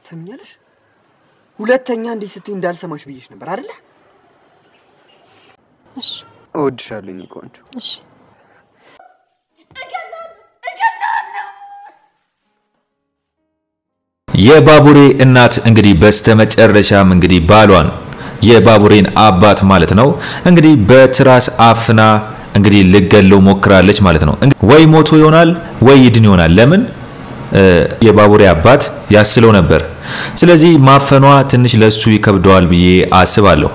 ሰምኛለሽ ሁለተኛ እንዴ ስትይ እንዳልሰማሽ ብዬሽ ነበር አይደል እሺ እወድሻለሁ እኔ ቆንጆ እሺ የባቡሬ እናት እንግዲህ በስተመጨረሻም እንግዲህ ባሏን የባቡሬን አባት ማለት ነው እንግዲህ በትራስ አፍና እንግዲህ ልገለው ሞክራለች ማለት ነው ወይ ሞቶ ይሆናል ወይ ይድን ይሆናል ለምን የባቡሬ አባት ያስለው ነበር ስለዚህ ማፈኗ ትንሽ ለሱ ይከብደዋል ብዬ አስባለሁ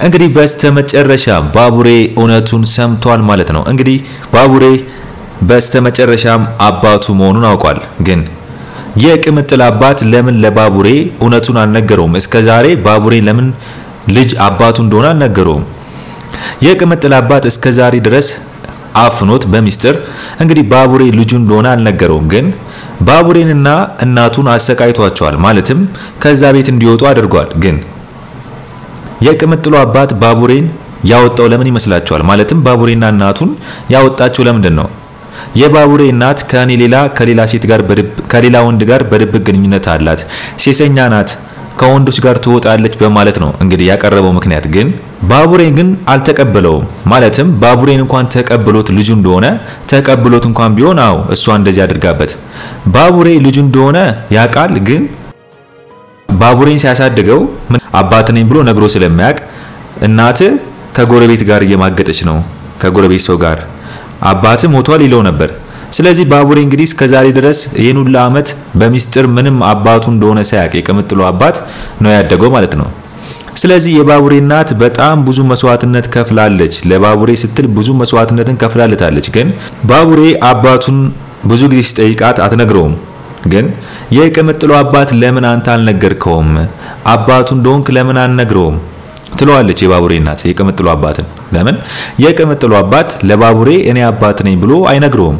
እንግዲህ በስተመጨረሻ ባቡሬ እውነቱን ሰምቷል ማለት ነው እንግዲህ ባቡሬ በስተመጨረሻም አባቱ መሆኑን አውቋል ግን የቅምጥል አባት ለምን ለባቡሬ እውነቱን አልነገረውም እስከዛሬ ባቡሬ ለምን ልጅ አባቱ እንደሆነ አልነገረውም የቅምጥል አባት እስከዛሬ ድረስ አፍኖት በሚስጥር እንግዲህ ባቡሬ ልጁ እንደሆነ አልነገረውም ግን ባቡሬንና እናቱን አሰቃይቷቸዋል ማለትም ከዛ ቤት እንዲወጡ አድርጓል ግን የቅምጥሉ አባት ባቡሬን ያወጣው ለምን ይመስላችኋል ማለትም ባቡሬና እናቱን ያወጣቸው ለምንድን ነው የባቡሬ እናት ከሌላ ሴት ጋር ከሌላ ወንድ ጋር በድብቅ ግንኙነት አላት ሴሰኛ ናት ከወንዶች ጋር ትወጣለች በማለት ነው እንግዲህ ያቀረበው ምክንያት ግን ባቡሬ ግን አልተቀበለውም ማለትም ባቡሬን እንኳን ተቀብሎት ልጁ እንደሆነ ተቀብሎት እንኳን ቢሆን አው እሷ እንደዚህ አድርጋበት ባቡሬ ልጁ እንደሆነ ያቃል ግን ባቡሬን ሲያሳድገው አባት ነኝ ብሎ ነግሮ ስለማያቅ እናት ከጎረቤት ጋር እየማገጠች ነው ከጎረቤት ሰው ጋር አባት ሞቷል ይለው ነበር ስለዚህ ባቡሬ እንግዲህ እስከዛሬ ድረስ ይሄን ሁሉ አመት በሚስጥር ምንም አባቱ እንደሆነ ሳያቅ የቅምጥሉ አባት ነው ያደገው ማለት ነው ስለዚህ የባቡሬ እናት በጣም ብዙ መስዋዕትነት ከፍላለች ለባቡሬ ስትል ብዙ መስዋዕትነትን ከፍላለታለች ግን ባቡሬ አባቱን ብዙ ጊዜ ሲጠይቃት አትነግረውም ግን የቅምጥሉ አባት ለምን አንተ አልነገርከውም አባቱ እንደሆንክ ለምን አልነግረውም ትለዋለች የባቡሬ እናት የቅምጥሉ አባትን ለምን የቅምጥሉ አባት ለባቡሬ እኔ አባት ነኝ ብሎ አይነግረውም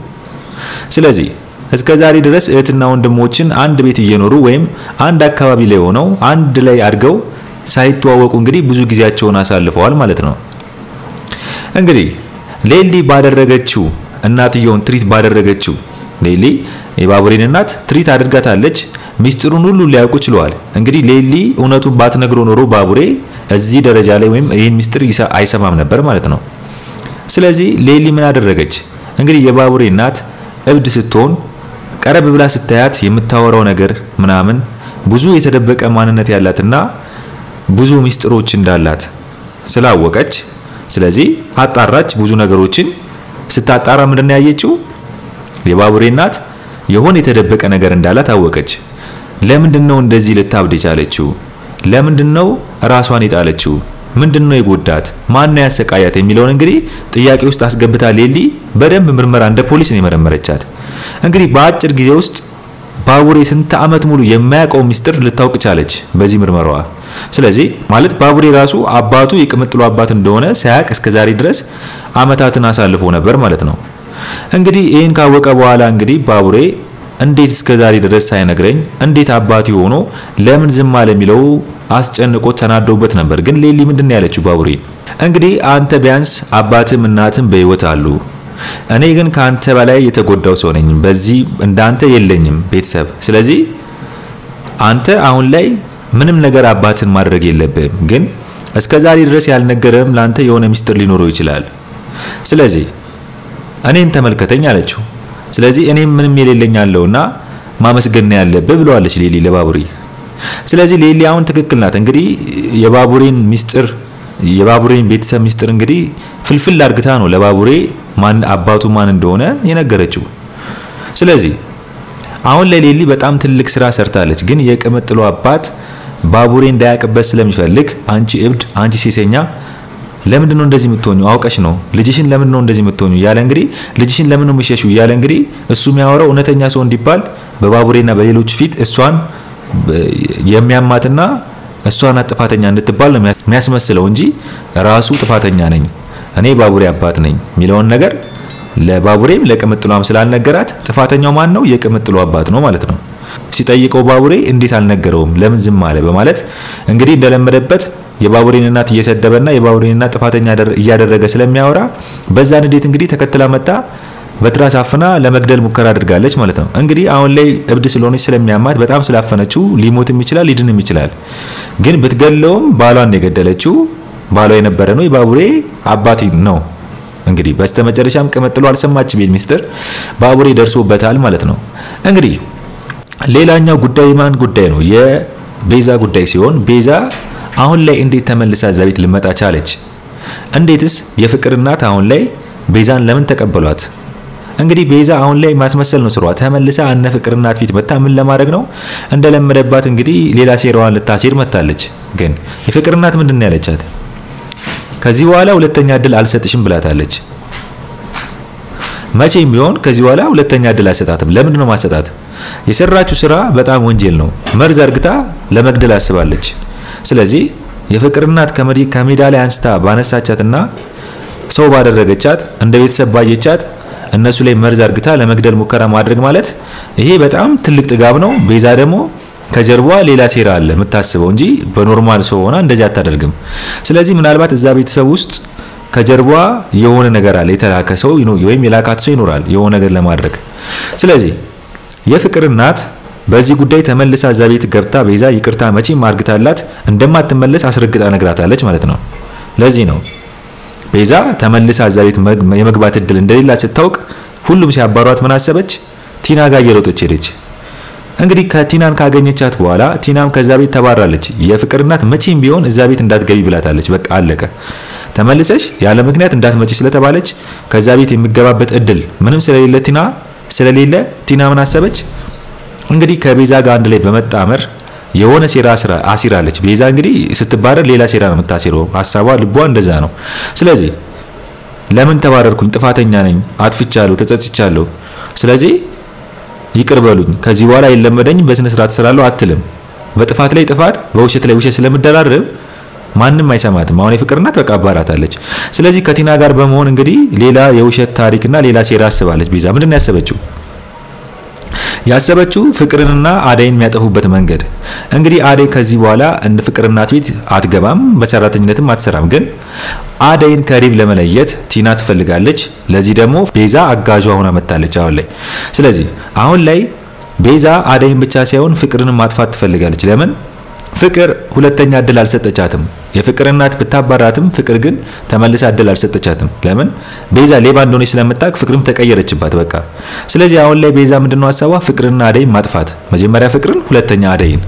ስለዚህ እስከዛሬ ድረስ እህትና ወንድሞችን አንድ ቤት እየኖሩ ወይም አንድ አካባቢ ላይ ሆነው አንድ ላይ አድርገው ሳይተዋወቁ እንግዲህ ብዙ ጊዜያቸውን አሳልፈዋል ማለት ነው እንግዲህ ሌሊ ባደረገችው እናትየውን ትሪት ባደረገችው ሌሊ የባቡሬን እናት ትሪት አድርጋታለች ሚስጥሩን ሁሉ ሊያውቁ ችለዋል እንግዲህ ሌሊ እውነቱን ባትነግረው ኖሮ ባቡሬ እዚህ ደረጃ ላይ ወይም ይሄን ሚስጥር አይሰማም ነበር ማለት ነው ስለዚህ ሌሊ ምን አደረገች እንግዲህ የባቡሬ እናት እብድ ስትሆን ቀረብ ብላ ስታያት የምታወራው ነገር ምናምን ብዙ የተደበቀ ማንነት ያላትና ብዙ ሚስጥሮች እንዳላት ስላወቀች ስለዚህ አጣራች ብዙ ነገሮችን ስታጣራ ምንድነው ያየችው የባቡሬ እናት የሆነ የተደበቀ ነገር እንዳላት አወቀች ለምንድነው እንደዚህ ልታብድ የቻለችው ለምንድነው ራሷን የጣለችው ምንድነው የጎዳት ማን ያሰቃያት የሚለውን እንግዲህ ጥያቄ ውስጥ አስገብታ ሌሊ በደንብ ምርመራ እንደ ፖሊስ ነው የመረመረቻት እንግዲህ በአጭር ጊዜ ውስጥ ባቡሬ ስንት አመት ሙሉ የማያውቀው ሚስጥር ልታውቅ ቻለች በዚህ ምርመራዋ ስለዚህ ማለት ባቡሬ ራሱ አባቱ የቅምጥሉ አባት እንደሆነ ሳያቅ እስከዛሬ ድረስ አመታትን አሳልፎ ነበር ማለት ነው እንግዲህ ይሄን ካወቀ በኋላ እንግዲህ ባቡሬ እንዴት እስከዛሬ ድረስ ሳይነግረኝ እንዴት አባቱ ሆኖ ለምን ዝም አለ የሚለው አስጨንቆ ተናዶበት ነበር ግን ሌሊ ምንድነው ያለችው ባቡሬ እንግዲህ አንተ ቢያንስ አባትም እናትም በህይወት አሉ እኔ ግን ካንተ በላይ የተጎዳው ሰው ነኝ በዚህ እንዳንተ የለኝም ቤተሰብ ስለዚህ አንተ አሁን ላይ ምንም ነገር አባትን ማድረግ የለብህም ግን እስከዛሬ ድረስ ያልነገረም ላንተ የሆነ ሚስጥር ሊኖረው ይችላል ስለዚህ እኔን ተመልከተኝ አለችው ስለዚህ እኔም ምንም የሌለኝ አለውና ማመስገን ያለብህ ብለዋለች ሌሊ ለባቡሬ ስለዚህ ሌሊ አሁን ትክክል ናት እንግዲህ የባቡሬን ሚስጥር የባቡሬን ቤተሰብ ሚስጥር እንግዲህ ፍልፍል አድርግታ ነው ለባቡሬ ማን አባቱ ማን እንደሆነ የነገረችው ስለዚህ አሁን ለሌሊ በጣም ትልቅ ስራ ሰርታለች ግን የቅምጥሉ አባት ባቡሬ እንዳያቀበስ ስለሚፈልግ አንቺ እብድ አንቺ ሴሰኛ ለምንድነው እንደዚህ የምትሆኚው አውቀሽ ነው ልጅሽን ለምንድነው እንደዚህ የምትሆኚው ያለ እንግዲህ ልጅሽን ለምንድነው ምሽሹ ያለ እንግዲህ እሱ የሚያወራው እውነተኛ ሰው እንዲባል በባቡሬና በሌሎች ፊት እሷን የሚያማትና እሷን ጥፋተኛ እንድትባል ነው የሚያስመስለው እንጂ ራሱ ጥፋተኛ ነኝ እኔ ባቡሬ አባት ነኝ ሚለውን ነገር ለባቡሬም ለቅምጥሏም ስላልነገራት ጥፋተኛው ማን ነው የቅምጥሉ አባት ነው ማለት ነው ሲጠይቀው ባቡሬ እንዴት አልነገረውም ለምን ዝም አለ በማለት እንግዲህ እንደለመደበት የባቡሬን እናት እየሰደበና የባቡሬን እናት ጥፋተኛ እያደረገ ስለሚያወራ በዛ ንዴት እንግዲህ ተከትላ መጣ በትራስ አፍና ለመግደል ሙከራ አድርጋለች ማለት ነው። እንግዲህ አሁን ላይ እብድ ስለሆነች ስለሚያማት በጣም ስላፈነችው ሊሞትም ይችላል ሊድንም ይችላል። ግን ብትገለውም ባሏን የገደለችው ባሏ የነበረ ነው የባቡሬ አባት ነው። እንግዲህ በስተመጨረሻም ቅምጥሉ አልሰማችም የሚል ሚስጥር ባቡሬ ደርሶበታል ማለት ነው። እንግዲህ ሌላኛው ጉዳይ ማን ጉዳይ ነው? የቤዛ ጉዳይ ሲሆን ቤዛ አሁን ላይ እንዴት ተመልሳ እዛ ቤት ልመጣ ቻለች? እንዴትስ የፍቅር እናት አሁን ላይ ቤዛን ለምን ተቀበሏት? እንግዲህ ቤዛ አሁን ላይ ማስመሰል ነው ስሯ። ተመልሳ አነ ፍቅር እናት ፊት መጣ ምን ለማድረግ ነው? እንደለመደባት እንግዲህ ሌላ ሴራዋን ልታሲር መጣለች። ግን የፍቅር እናት ምንድነው ያለቻት? ከዚህ በኋላ ሁለተኛ እድል አልሰጥሽም ብላታለች። መቼም ቢሆን ከዚህ በኋላ ሁለተኛ እድል አልሰጣትም። ለምን ነው ማሰጣት? የሰራችው ስራ በጣም ወንጀል ነው። መርዝ አርግታ ለመግደል አስባለች። ስለዚህ የፍቅር እናት ከሜዳ ላይ አንስታ ባነሳቻትና ሰው ባደረገቻት እንደ ቤተሰብ ባየቻት እነሱ ላይ መርዝ አርግታ ለመግደል ሙከራ ማድረግ ማለት ይሄ በጣም ትልቅ ጥጋብ ነው። ቤዛ ደግሞ ከጀርባዋ ሌላ ሴራ አለ የምታስበው እንጂ በኖርማል ሰው ሆና እንደዚህ አታደርግም። ስለዚህ ምናልባት እዛ ቤተሰብ ውስጥ ከጀርባዋ የሆነ ነገር አለ፣ የተላከ ሰው ወይም የላካት ሰው ይኖራል የሆነ ነገር ለማድረግ። ስለዚህ የፍቅር እናት በዚህ ጉዳይ ተመልሳ እዛ ቤት ገብታ ቤዛ ይቅርታ መቼም አርግታላት እንደማትመለስ አስረግጣ ነግራታለች ማለት ነው። ለዚህ ነው ቤዛ ተመልሳ እዛ ቤት የመግባት እድል እንደሌላ ስታውቅ ሁሉም ሲያባሯት ምን አሰበች? ቲና ጋር እየሮጠች ሄደች። እንግዲህ ከቲናን ካገኘቻት በኋላ ቲናም ከዛ ቤት ተባራለች። የፍቅር እናት መቼም ቢሆን እዛ ቤት እንዳትገቢ ብላታለች። በቃ አለቀ። ተመልሰሽ ያለ ምክንያት እንዳትመጪ ስለተባለች ከዛ ቤት የሚገባበት እድል ምንም ስለሌለ ቲና ምን አሰበች? እንግዲህ ከቤዛ ጋር አንድ ላይ በመጣመር የሆነ ሴራ አሲራለች። ቤዛ እንግዲህ ስትባረር ሌላ ሴራ ነው የምታሲረው። ሐሳቧ ልቧ እንደዛ ነው። ስለዚህ ለምን ተባረርኩኝ? ጥፋተኛ ነኝ፣ አጥፍቻለሁ፣ ተጸጽቻለሁ። ስለዚህ ይቅር በሉኝ፣ ከዚህ በኋላ አይለመደኝ፣ በስነ ስርዓት ስራለሁ አትልም። በጥፋት ላይ ጥፋት፣ በውሸት ላይ ውሸት ስለምደራረብ ማንንም አይሰማትም። አሁን የፍቅር እናት በቃ አባራታለች። ስለዚህ ከቲና ጋር በመሆን እንግዲህ ሌላ የውሸት ታሪክና ሌላ ሴራ አስባለች። ቤዛ ምንድነው ያሰበችው? ፍቅርንና አደይን የሚያጠፉበት መንገድ። እንግዲህ አደይ ከዚህ በኋላ እንደ ፍቅር እናት ቤት አትገባም፣ በሰራተኝነትም አትሰራም። ግን አደይን ከሪብ ለመለየት ቲና ትፈልጋለች። ለዚህ ደግሞ ቤዛ አጋዧ ሆና መጣለች አሁን ላይ። ስለዚህ አሁን ላይ ቤዛ አደይን ብቻ ሳይሆን ፍቅርንም ማጥፋት ትፈልጋለች። ለምን? ፍቅር ሁለተኛ እድል አልሰጠቻትም። የፍቅር እናት ብታባራትም ፍቅር ግን ተመልሳ እድል አልሰጠቻትም። ለምን? ቤዛ ሌባ እንደሆነች ስለምታውቅ ፍቅርም ተቀየረችባት በቃ። ስለዚህ አሁን ላይ ቤዛ ምንድነው ሐሳቧ? ፍቅርና አደይን ማጥፋት። መጀመሪያ ፍቅርን፣ ሁለተኛ አደይን።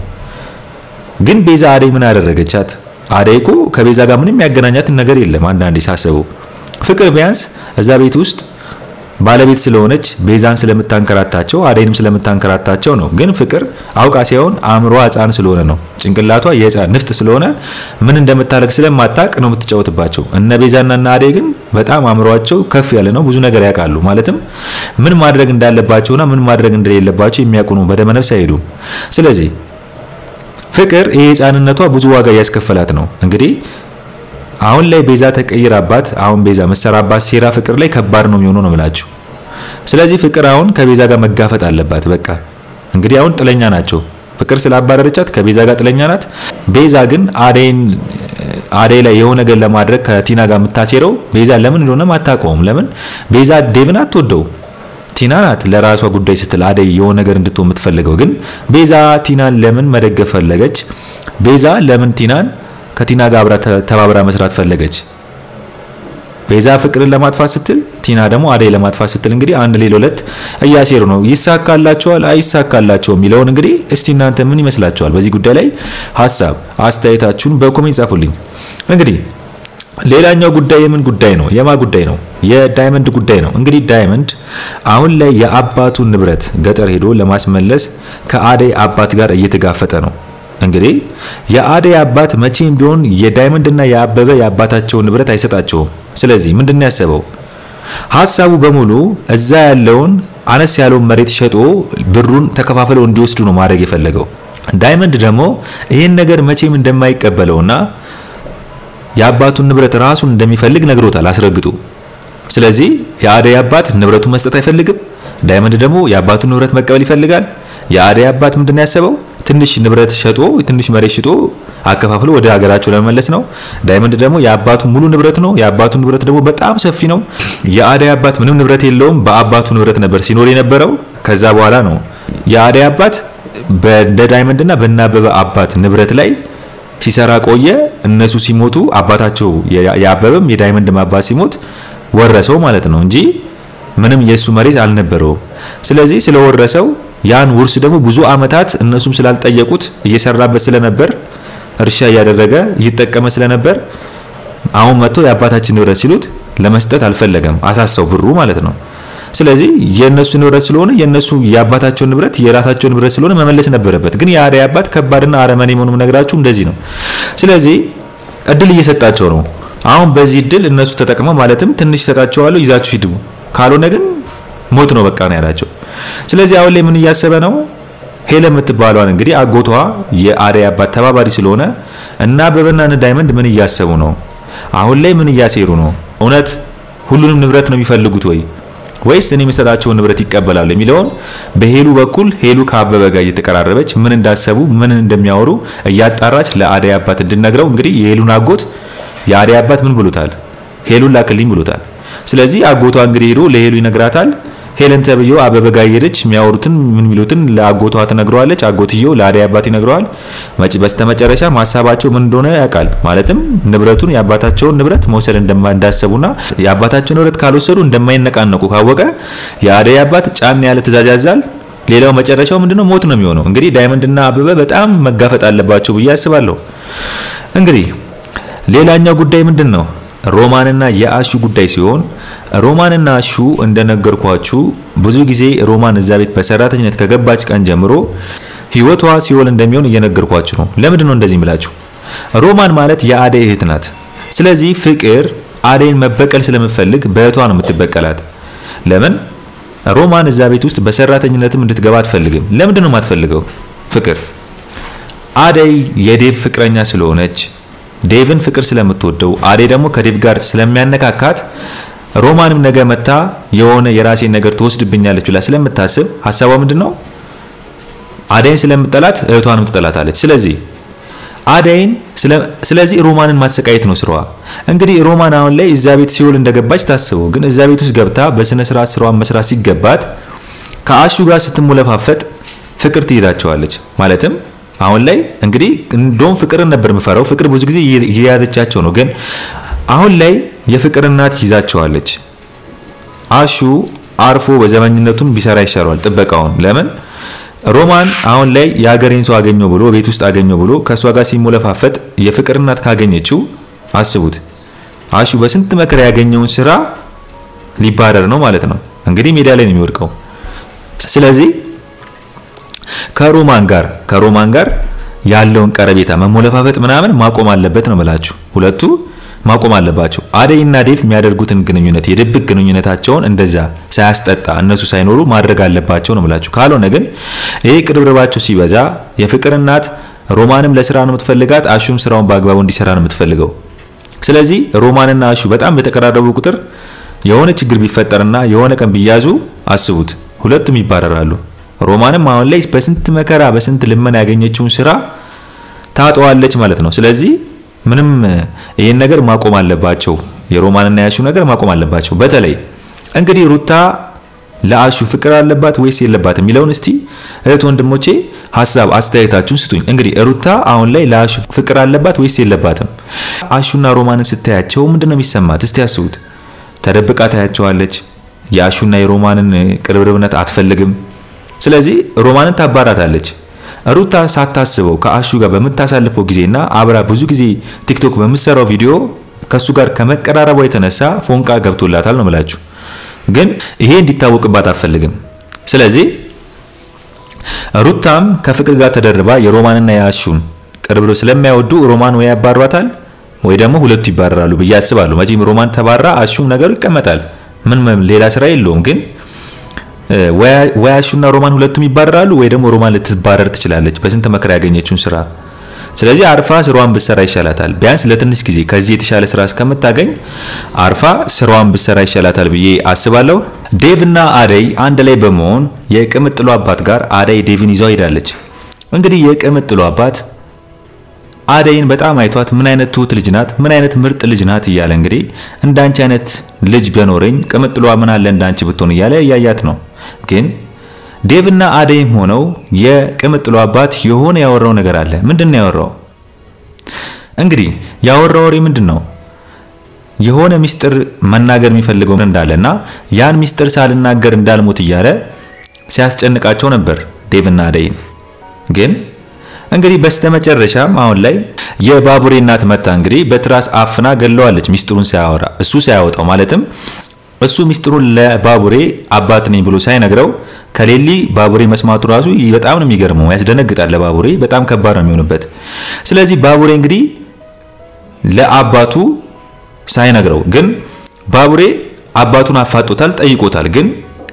ግን ቤዛ አደይ ምን አደረገቻት? አደይ እኮ ከቤዛ ጋር ምንም ያገናኛት ነገር የለም። አንዳንዴ ሳስበው ፍቅር ቢያንስ እዛ ቤት ውስጥ ባለቤት ስለሆነች ቤዛን ስለምታንከራታቸው አደይንም ስለምታንከራታቸው ነው። ግን ፍቅር አውቃ ሳይሆን አእምሮዋ ሕፃን ስለሆነ ነው። ጭንቅላቷ የሕፃን ንፍጥ ስለሆነ ምን እንደምታለቅ ስለማታቅ ነው የምትጫወትባቸው። እነ ቤዛና እነ አደይ ግን በጣም አእምሮአቸው ከፍ ያለ ነው። ብዙ ነገር ያውቃሉ። ማለትም ምን ማድረግ እንዳለባቸውና ምን ማድረግ እንደሌለባቸው የሚያውቁ ነው። በደመነፍስ አይሄዱም። ስለዚህ ፍቅር የሕፃንነቷ ብዙ ዋጋ ያስከፈላት ነው። እንግዲህ አሁን ላይ ቤዛ ተቀይራባት አሁን ቤዛ መሰራባት ሴራ ፍቅር ላይ ከባድ ነው የሚሆነው ነው ማለት። ስለዚህ ፍቅር አሁን ከቤዛ ጋር መጋፈጥ አለባት በቃ። እንግዲህ አሁን ጥለኛ ናቸው። ፍቅር ስላባረረቻት ከቤዛ ጋር ጥለኛ ናት። ቤዛ ግን አደይ ላይ የሆነ ነገር ለማድረግ ከቲና ጋር የምታሴረው ቤዛ ለምን እንደሆነ አታውቀውም። ለምን? ቤዛ ዴቭን አትወደው። ቲና ናት ለራሷ ጉዳይ ስትል አደይ የሆነ ነገር እንድትሆን የምትፈልገው። ግን ቤዛ ቲናን ለምን መደገፍ ፈለገች? ቤዛ ለምን ቲናን ከቲና ጋር አብራ ተባብራ መስራት ፈለገች? ቤዛ ፍቅርን ለማጥፋት ስትል ቲና ደግሞ አደይ ለማጥፋት ስትል እንግዲህ አንድ ሌላ ሁለት እያሴሩ ነው። ይሳካላቸዋል አይሳካላቸውም የሚለውን እንግዲህ እስቲ እናንተ ምን ይመስላችኋል? በዚህ ጉዳይ ላይ ሐሳብ አስተያየታችሁን በኮሜንት ጻፉልኝ። እንግዲህ ሌላኛው ጉዳይ የምን ጉዳይ ነው? የማ ጉዳይ ነው? የዳይመንድ ጉዳይ ነው። እንግዲህ ዳይመንድ አሁን ላይ የአባቱን ንብረት ገጠር ሄዶ ለማስመለስ ከአደይ አባት ጋር እየተጋፈጠ ነው። እንግዲህ የአደይ አባት መቼም ቢሆን የዳይመንድና የአበበ የአባታቸውን ንብረት አይሰጣቸውም። ስለዚህ ምንድነው ያሰበው? ሐሳቡ በሙሉ እዛ ያለውን አነስ ያለውን መሬት ሸጦ ብሩን ተከፋፍለው እንዲወስዱ ነው ማድረግ የፈለገው። ዳይመንድ ደግሞ ይሄን ነገር መቼም እንደማይቀበለውና የአባቱን ንብረት ራሱን እንደሚፈልግ ነግሮታል አስረግጦ። ስለዚህ የአደይ አባት ንብረቱን መስጠት አይፈልግም። ዳይመንድ ደግሞ የአባቱን ንብረት መቀበል ይፈልጋል። የአደይ አባት ምንድነው ያሰበው? ትንሽ ንብረት ሸጦ ትንሽ መሬት ሸጦ አከፋፍሎ ወደ ሀገራቸው ለመመለስ ነው። ዳይመንድ ደግሞ የአባቱ ሙሉ ንብረት ነው። የአባቱ ንብረት ደግሞ በጣም ሰፊ ነው። የአደይ አባት ምንም ንብረት የለውም። በአባቱ ንብረት ነበር ሲኖር የነበረው። ከዛ በኋላ ነው የአደይ አባት በዳይመንድና በናበበ አባት ንብረት ላይ ሲሰራ ቆየ። እነሱ ሲሞቱ አባታቸው ያበበም የዳይመንድም አባት ሲሞት ወረሰው ማለት ነው እንጂ ምንም የሱ መሬት አልነበረው። ስለዚህ ስለወረሰው ያን ውርስ ደግሞ ብዙ አመታት እነሱም ስላልጠየቁት እየሰራበት ስለነበር እርሻ ያደረገ ይተቀመ ስለነበር አሁን መጥቶ የአባታችን ንብረት ሲሉት ለመስጠት አልፈለገም። አሳሰው ብሩ ማለት ነው። ስለዚህ የነሱ ንብረት ስለሆነ የነሱ የአባታቸው ንብረት የራታቸው ንብረት ስለሆነ መመለስ ነበረበት። ግን የአደይ አባት ከባድና አረመኔ መሆኑን ነግራችሁ እንደዚህ ነው። ስለዚህ እድል እየሰጣቸው ነው። አሁን በዚህ እድል እነሱ ተጠቅመው ማለትም ትንሽ ሰጣቸዋለሁ ይዛችሁ ሂዱ ካልሆነ ግን ሞት ነው በቃ ነው ያላቸው። ስለዚህ አሁን ላይ ምን እያሰበ ነው? ሄለ የምትባለዋን እንግዲህ አጎቷ የአደይ አባት ተባባሪ ስለሆነ እና አበበና ዳይመንድ ምን እያሰቡ ነው? አሁን ላይ ምን እያሴሩ ነው? እውነት ሁሉንም ንብረት ነው የሚፈልጉት ወይስ እኔ የምሰጣቸውን ንብረት ይቀበላሉ የሚለውን በሄሉ በኩል ሄሉ ከአበበ ጋር እየተቀራረበች ምን እንዳሰቡ ምን እንደሚያወሩ እያጣራች ለአደይ አባት እንድነግረው እንግዲህ የሄሉን አጎት የአደይ አባት ምን ብሎታል? ሄሉን ላክልኝ ብሎታል። ስለዚህ አጎቷ እንግዲህ ሄዶ ለሄሉ ይነግራታል። ሄለን ተብየው አበበ ጋር ሄደች የሚያወሩትን ምን ሚሉትን ለአጎቷ ተነግረዋለች። አጎትየው ለአደይ አባት ይነግረዋል። በስተመጨረሻ ማሳባቸው ምን እንደሆነ ያውቃል። ማለትም ንብረቱን የአባታቸውን ንብረት መውሰድ እንዳሰቡና የአባታቸውን ንብረት ካልወሰዱ እንደማይነቃነቁ ካወቀ የአደይ አባት ጫን ያለ ትዕዛዝ ያዛል። ሌላው መጨረሻው ምንድነው? ሞት ነው የሚሆነው። እንግዲህ ዳይመንድና አበበ በጣም መጋፈጥ አለባቸው ብዬ አስባለሁ። እንግዲህ ሌላኛው ጉዳይ ምንድነው? ሮማንና የአሹ ጉዳይ ሲሆን ሮማንና አሹ እንደነገርኳችሁ ብዙ ጊዜ ሮማን እዛ ቤት በሰራተኝነት ከገባች ቀን ጀምሮ ህይወቷ ሲኦል እንደሚሆን እየነገርኳችሁ ነው። ለምንድን ነው እንደዚህ ምላችሁ? ሮማን ማለት የአደይ እህት ናት። ስለዚህ ፍቅር አደይን መበቀል ስለምትፈልግ በእህቷ ነው የምትበቀላት። ለምን ሮማን እዛ ቤት ውስጥ በሰራተኝነትም እንድትገባ አትፈልግም። ለምንድን ነው የማትፈልገው? ፍቅር አደይ የዴቭ ፍቅረኛ ስለሆነች ዴቭን ፍቅር ስለምትወደው አደይ ደግሞ ከዴቭ ጋር ስለሚያነካካት ሮማንም ነገ መታ የሆነ የራሴን ነገር ተወስድብኛለች ብላ ስለምታስብ ሐሳቧ ምንድነው? አደይን ስለምትጠላት እህቷንም ትጠላታለች። ስለዚህ ሮማንን ማሰቃየት ነው ስራዋ። እንግዲህ ሮማን አሁን ላይ እዛ ቤት ሲኦል እንደገባች ታስበው፣ ግን እዛ ቤት ውስጥ ገብታ በስነ ስርዓት ስራዋን መስራት ሲገባት ከአሹ ጋር ስትሞለፋፈጥ ፍቅር ትይዛቸዋለች። ማለትም አሁን ላይ እንግዲህ እንደውም ፍቅርን ነበር የምፈራው። ፍቅር ብዙ ጊዜ እየያዘቻቸው ነው፣ ግን አሁን ላይ የፍቅር እናት ይዛቸዋለች። አሹ አርፎ በዘመኝነቱን ቢሰራ ይሻላል ጥበቃውን። ለምን ሮማን አሁን ላይ የሀገሬን ሰው አገኘው ብሎ ቤት ውስጥ አገኘው ብሎ ከሷ ጋር ሲሞለፋፈጥ የፍቅር እናት ካገኘችው አስቡት፣ አሹ በስንት መከራ ያገኘውን ስራ ሊባረር ነው ማለት ነው። እንግዲህ ሜዳ ላይ ነው የሚወድቀው። ስለዚህ ከሮማን ጋር ያለውን ቀረቤታ መሞለፋፈጥ ምናምን ማቆም አለበት ነው ማለት ሁለቱ ማቆም አለባቸው። አደይና ዴቭ የሚያደርጉትን ግንኙነት የድብቅ ግንኙነታቸውን እንደዛ ሳያስጠጣ እነሱ ሳይኖሩ ማድረግ አለባቸው ነው ማለት። ካልሆነ ግን ይሄ ቅርብርባቸው ሲበዛ የፍቅር እናት ሮማንም ለስራ ነው የምትፈልጋት፣ አሹም ስራውን በአግባቡ እንዲሰራ ነው የምትፈልገው። ስለዚህ ሮማንና አሹ በጣም በተቀራረቡ ቁጥር የሆነ ችግር ቢፈጠርና የሆነ ቀን ቢያዙ አስቡት፣ ሁለቱም ይባረራሉ። ሮማንም አሁን ላይ በስንት መከራ በስንት ልመና ያገኘችውን ስራ ታጣዋለች ማለት ነው። ስለዚህ ምንም ይሄን ነገር ማቆም አለባቸው። የሮማንና ያሹ ነገር ማቆም አለባቸው። በተለይ እንግዲህ ሩታ ለአሹ ፍቅር አለባት ወይስ የለባትም የሚለውን እስቲ እህት ወንድሞቼ ሐሳብ አስተያየታችሁን ስጡኝ። እንግዲህ ሩታ አሁን ላይ ለአሹ ፍቅር አለባት ወይስ የለባትም? አሹና ሮማንን ስታያቸው ምንድነው የሚሰማት? እስቲ አስቡት። ተደብቃ ታያቸዋለች። የአሹና የሮማንን ቅርብርብነት አትፈልግም። ስለዚህ ሮማንን ታባራታለች። ሩታ ሳታስበው ከአሹ ጋር በመታሳልፈው ጊዜና አብራ ብዙ ጊዜ ቲክቶክ በመሰራው ቪዲዮ ከሱ ጋር ከመቀራረቧ የተነሳ ፎንቃ ገብቶላታል ነው ማለት። ግን ይሄ እንዲታወቅባት አትፈልግም። ስለዚህ ሩታም ከፍቅር ጋር ተደርባ የሮማንና የአሹን ቅርብሮ ስለማይወዱ ሮማን ወይ ያባሯታል ወይ ደግሞ ሁለቱ ይባረራሉ ብዬ አስባለሁ። መቼም ሮማን ተባራ አሹም ነገሩ ይቀመጣል። ምን ሌላ ስራ የለውም። ግን ወይ አሹና ሮማን ሁለቱም ይባረራሉ ወይ ደግሞ ሮማን ልትባረር ትችላለች በስንት መከራ ያገኘችውን ስራ። ስለዚህ አርፋ ስራዋን ብትሰራ ይሻላታል። ቢያንስ ለትንሽ ጊዜ ከዚህ የተሻለ ስራ እስከምታገኝ አርፋ ስራዋን ብትሰራ ይሻላታል ብዬ አስባለሁ። ዴቭና አደይ አንድ ላይ በመሆን የቅምጥሉ አባት ጋር አደይ ዴቭን ይዛው ሄዳለች። እንግዲህ የቅምጥሉ አባት አደይን በጣም አይቷት ምን አይነት ትሁት ልጅ ናት ምን አይነት ምርጥ ልጅ ናት እያለ እንግዲህ እንዳንቺ አይነት ልጅ ቢኖረኝ ቅምጥሏ ምን አለ እንዳንቺ ብትሆን እያለ ያያት ነው። ግን ዴቭና አደይም ሆነው የቅምጥሉ አባት የሆነ ያወራው ነገር አለ። ምንድነው ያወራው? እንግዲህ ያወራው ወሬ ምንድነው? የሆነ ሚስጥር መናገር የሚፈልገው እንዳለና ያን ሚስጥር ሳልናገር እንዳልሞት እያለ ሲያስጨንቃቸው ነበር ዴቭና አደይን። ግን እንግዲህ በስተመጨረሻም አሁን ላይ የባቡሬ እናት መጣ እንግዲህ በትራስ አፍና ገለዋለች ሚስጥሩን ሳያወራ እሱ ሳያወጣው ማለትም እሱ ሚስጥሩን ለባቡሬ አባት ነኝ ብሎ ሳይነግረው ከሌሊ ባቡሬ መስማቱ ራሱ በጣም ነው የሚገርመው ያስደነግጣል። ለባቡሬ በጣም ከባድ ነው የሚሆንበት። ስለዚህ ባቡሬ እንግዲህ ለአባቱ ሳይነግረው ግን ባቡሬ አባቱን አፋጦታል ጠይቆታል። ግን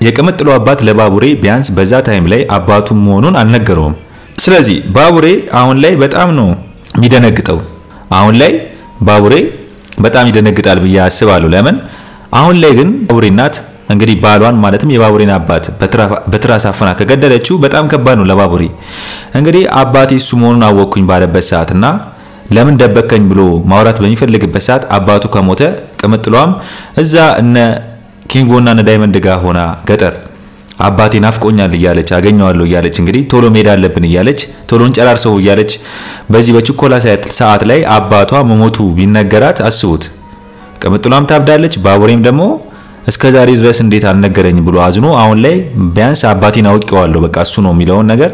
የቅምጥሉ አባት ለባቡሬ ቢያንስ በዛ ታይም ላይ አባቱ መሆኑን አልነገረውም። ስለዚህ ባቡሬ አሁን ላይ በጣም ነው የሚደነግጠው። አሁን ላይ ባቡሬ በጣም ይደነግጣል ብዬ አስባለሁ። ለምን አሁን ላይ ግን ባቡሬ እናት እንግዲህ ባሏን ማለትም የባቡሬን አባት በትራስ አፍና ከገደለችው በጣም ከባድ ነው ለባቡሬ። እንግዲህ አባቴ እሱ መሆኑን አወቅኩኝ ባለበት ሰዓትና ለምን ደበከኝ ብሎ ማውራት በሚፈልግበት ሰዓት አባቱ ከሞተ ቅምጥሏም እዛ እነ ኪንጎና እነ ዳይመንድ ጋር ሆና ገጠር አባቴ ናፍቆኛል እያለች አገኘዋለሁ እያለች እንግዲህ ቶሎ ሜዳ አለብን እያለች ቶሎን ጨራርሰው እያለች በዚህ በችኮላ ሰዓት ላይ አባቷ መሞቱ ቢነገራት አስቡት። ቅምጥሏም ታብዳለች። ባቡሬም ደግሞ እስከዛሬ ድረስ እንዴት አልነገረኝ ብሎ አዝኖ አሁን ላይ ቢያንስ አባቴን አውቄዋለሁ በቃ እሱ ነው የሚለውን ነገር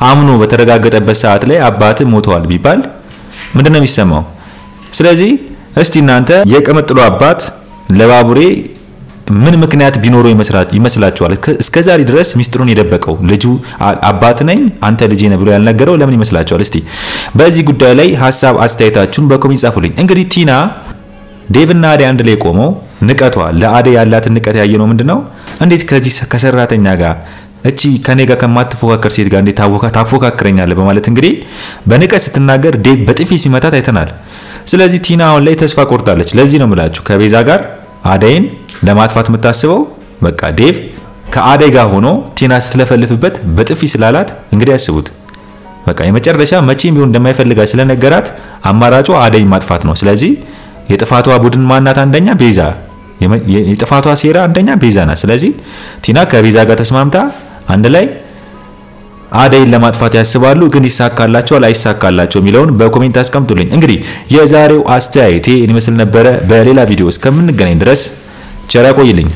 አምኖ በተረጋገጠበት ሰዓት ላይ አባቴ ሞተዋል ቢባል ምንድነው የሚሰማው? ስለዚህ እስቲ እናንተ የቅምጥሉ አባት ለባቡሬ ምን ምክንያት ቢኖረው ይመስላችኋል? እስከዛሬ ድረስ ሚስጥሩን የደበቀው ልጁ አባት ነኝ አንተ ልጄ ነህ ብሎ ያልነገረው ለምን ይመስላችኋል? እስቲ በዚህ ጉዳይ ላይ ሐሳብ አስተያየታችሁን በኮሜንት ጻፉልኝ። እንግዲህ ቲና ዴቭና አደይ አንድ ላይ ቆመው ንቀቷ ለአደይ ያላት ንቀት ያየነው ምንድነው? እንዴት ከዚህ ከሰራተኛ ጋር እቺ ከኔ ጋር ከማትፎካከር ሴት ጋር እንዴት ታፎካክረኛለህ በማለት እንግዲህ በንቀት ስትናገር ዴቭ በጥፊ ሲመታት አይተናል። ስለዚህ ቲና አሁን ላይ ተስፋ ቆርጣለች። ለዚህ ነው የምላችሁ ከቤዛ ጋር አደይን ለማጥፋት የምታስበው በቃ ዴቭ ከአደይ ጋር ሆኖ ቲና ስትለፈልፍበት በጥፊ ስላላት እንግዲህ አስቡት። በቃ የመጨረሻ መቼም ቢሆን እንደማይፈልጋት ስለነገራት አማራጯ አደይን ማጥፋት ነው። ስለዚህ የጥፋቷ ቡድን ማናት? አንደኛ ቤዛ፣ የጥፋቷ ሴራ አንደኛ ቤዛ ናት። ስለዚህ ቲና ከቤዛ ጋር ተስማምታ አንድ ላይ አደይን ለማጥፋት ያስባሉ። ግን ይሳካላቸዋል አይሳካላቸው የሚለውን በኮሜንት አስቀምጡልኝ። እንግዲህ የዛሬው አስተያየቴ ይመስል ነበረ። በሌላ ቪዲዮ እስከምንገናኝ ድረስ ቸር ያቆይልኝ።